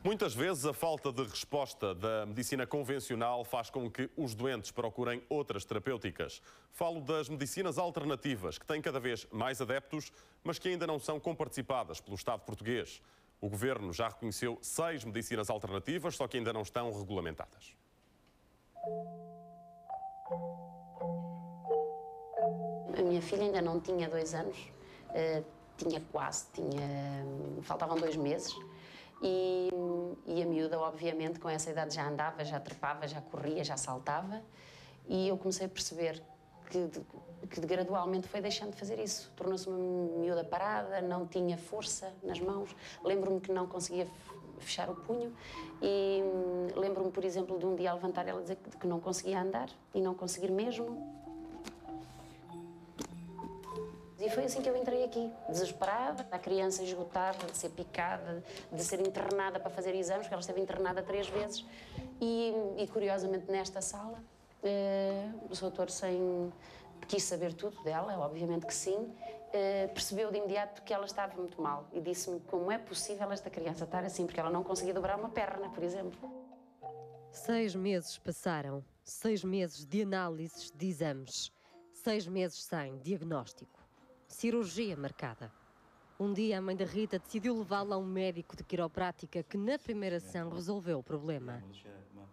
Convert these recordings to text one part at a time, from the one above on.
Muitas vezes a falta de resposta da medicina convencional faz com que os doentes procurem outras terapêuticas. Falo das medicinas alternativas, que têm cada vez mais adeptos, mas que ainda não são comparticipadas pelo Estado português. O Governo já reconheceu 6 medicinas alternativas, só que ainda não estão regulamentadas. A minha filha ainda não tinha 2 anos, faltavam 2 meses. E a miúda, obviamente, com essa idade já andava, já trepava, já corria, já saltava. E eu comecei a perceber que gradualmente foi deixando de fazer isso. Tornou-se uma miúda parada, não tinha força nas mãos. Lembro-me que não conseguia fechar o punho e lembro-me, por exemplo, de um dia a levantar ela dizer que não conseguia andar e não conseguir mesmo. E foi assim que eu entrei aqui, desesperada, a criança esgotada de ser picada, de ser internada para fazer exames, porque ela esteve internada 3 vezes. E curiosamente, nesta sala, o doutor quis saber tudo dela, obviamente que sim, percebeu de imediato que ela estava muito mal e disse-me como é possível esta criança estar assim, porque ela não conseguia dobrar uma perna, por exemplo. 6 meses passaram, 6 meses de análises de exames, 6 meses sem diagnóstico. Cirurgia marcada. Um dia a mãe da Rita decidiu levá-la a um médico de quiroprática que na primeira sessão resolveu o problema.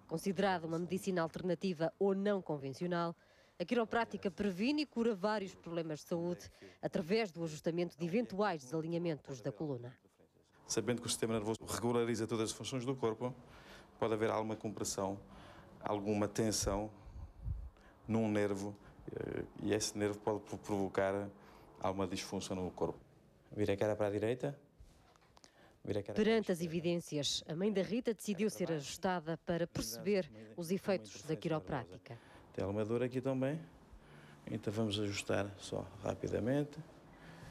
Considerada uma medicina alternativa ou não convencional, a quiroprática previne e cura vários problemas de saúde através do ajustamento de eventuais desalinhamentos da coluna. Sabendo que o sistema nervoso regulariza todas as funções do corpo, pode haver alguma compressão, alguma tensão num nervo e esse nervo pode provocar alguma disfunção no corpo. Vira a cara para a direita. Perante as evidências, a mãe da Rita decidiu ser ajustada para perceber os efeitos da quiroprática. Tem alguma dor aqui também, então vamos ajustar só rapidamente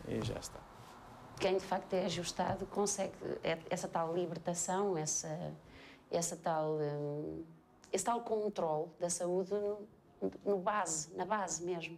e já está. Quem de facto é ajustado consegue essa tal libertação, esse tal controle da saúde na base mesmo.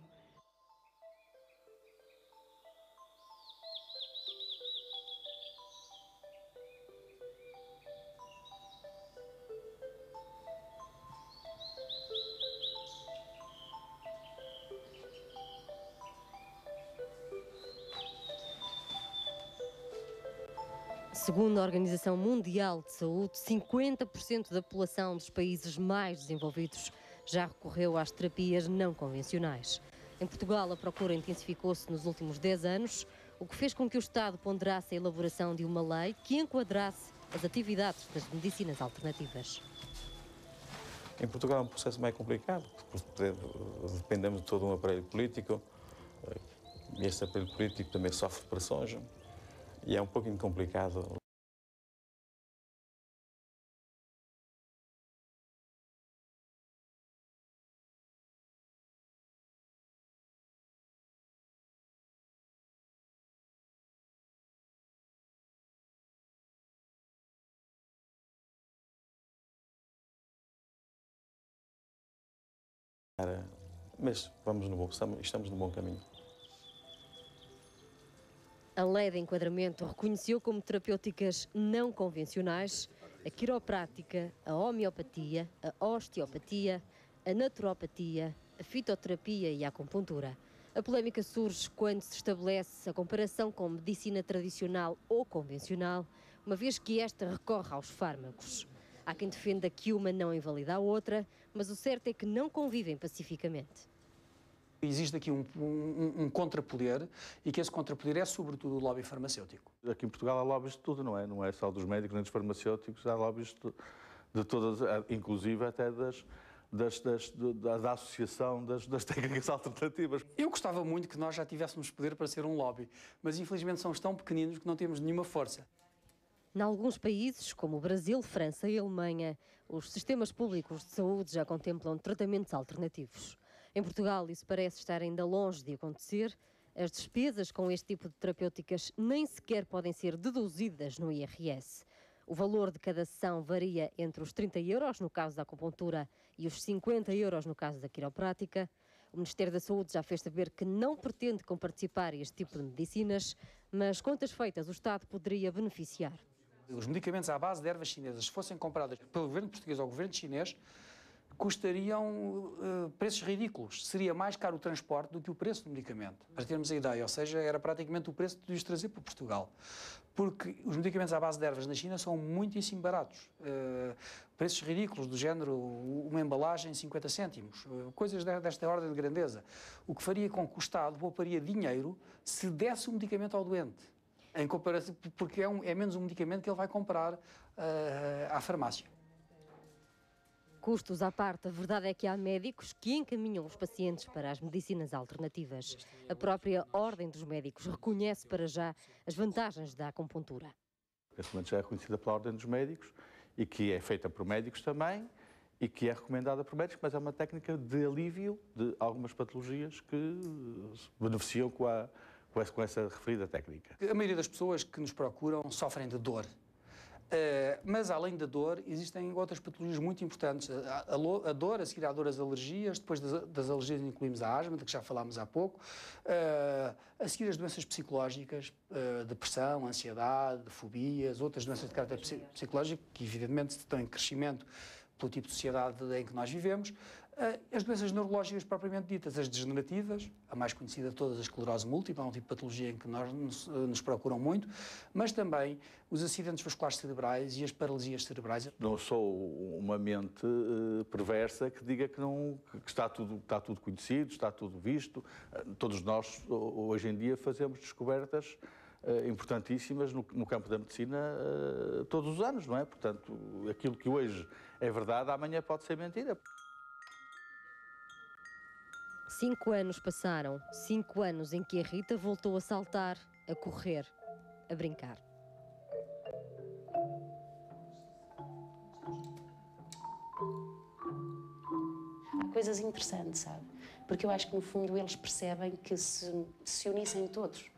Segundo a Organização Mundial de Saúde, 50% da população dos países mais desenvolvidos já recorreu às terapias não convencionais. Em Portugal, a procura intensificou-se nos últimos 10 anos, o que fez com que o Estado ponderasse a elaboração de uma lei que enquadrasse as atividades das medicinas alternativas. Em Portugal é um processo mais complicado, porque dependemos de todo um aparelho político, e este aparelho político também sofre pressões. E é um pouquinho complicado. Mas estamos no bom caminho. A lei de enquadramento reconheceu como terapêuticas não convencionais a quiroprática, a homeopatia, a osteopatia, a naturopatia, a fitoterapia e a acupuntura. A polémica surge quando se estabelece a comparação com medicina tradicional ou convencional, uma vez que esta recorre aos fármacos. Há quem defenda que uma não invalida a outra, mas o certo é que não convivem pacificamente. Existe aqui um contrapoder e que esse contrapoder é sobretudo o lobby farmacêutico. Aqui em Portugal há lobbies de tudo, não é? Não é só dos médicos nem dos farmacêuticos, há lobbies de todas, inclusive até da associação das técnicas alternativas. Eu gostava muito que nós já tivéssemos poder para ser um lobby, mas infelizmente somos tão pequeninos que não temos nenhuma força. Em alguns países, como o Brasil, França e Alemanha, os sistemas públicos de saúde já contemplam tratamentos alternativos. Em Portugal, isso parece estar ainda longe de acontecer. As despesas com este tipo de terapêuticas nem sequer podem ser deduzidas no IRS. O valor de cada sessão varia entre os 30 euros no caso da acupuntura e os 50 euros no caso da quiroprática. O Ministério da Saúde já fez saber que não pretende comparticipar este tipo de medicinas, mas contas feitas, o Estado poderia beneficiar. Os medicamentos à base de ervas chinesas, se fossem comprados pelo governo português ou governo chinês, custariam preços ridículos. Seria mais caro o transporte do que o preço do medicamento, para termos a ideia. Ou seja, era praticamente o preço de os trazer para Portugal. Porque os medicamentos à base de ervas na China são muitíssimo baratos. Preços ridículos, do género uma embalagem 50 cêntimos. Coisas desta ordem de grandeza. O que faria com que o Estado pouparia dinheiro se desse o medicamento ao doente. Em comparação, porque é menos um medicamento que ele vai comprar à farmácia. Custos à parte, a verdade é que há médicos que encaminham os pacientes para as medicinas alternativas. A própria Ordem dos Médicos reconhece para já as vantagens da acupuntura. Esse momento já é reconhecida pela Ordem dos Médicos e que é feita por médicos também e que é recomendada por médicos, mas é uma técnica de alívio de algumas patologias que beneficiam com essa referida técnica. A maioria das pessoas que nos procuram sofrem de dor. Mas, além da dor, existem outras patologias muito importantes. A dor, a seguir à dor, as alergias, depois das alergias incluímos a asma, de que já falámos há pouco, a seguir as doenças psicológicas, depressão, ansiedade, fobias, outras doenças de caráter psicológico, que evidentemente estão em crescimento pelo tipo de sociedade em que nós vivemos. As doenças neurológicas propriamente ditas, as degenerativas, a mais conhecida de todas, a esclerose múltipla, é um tipo de patologia em que nos procuram muito, mas também os acidentes vasculares cerebrais e as paralisias cerebrais. Não sou uma mente perversa que diga que está tudo conhecido, está tudo visto. Todos nós, hoje em dia, fazemos descobertas importantíssimas no campo da medicina todos os anos, não é? Portanto, aquilo que hoje é verdade, amanhã pode ser mentira. 5 anos passaram, 5 anos em que a Rita voltou a saltar, a correr, a brincar. Há coisas interessantes, sabe? Porque eu acho que, no fundo, eles percebem que se unissem todos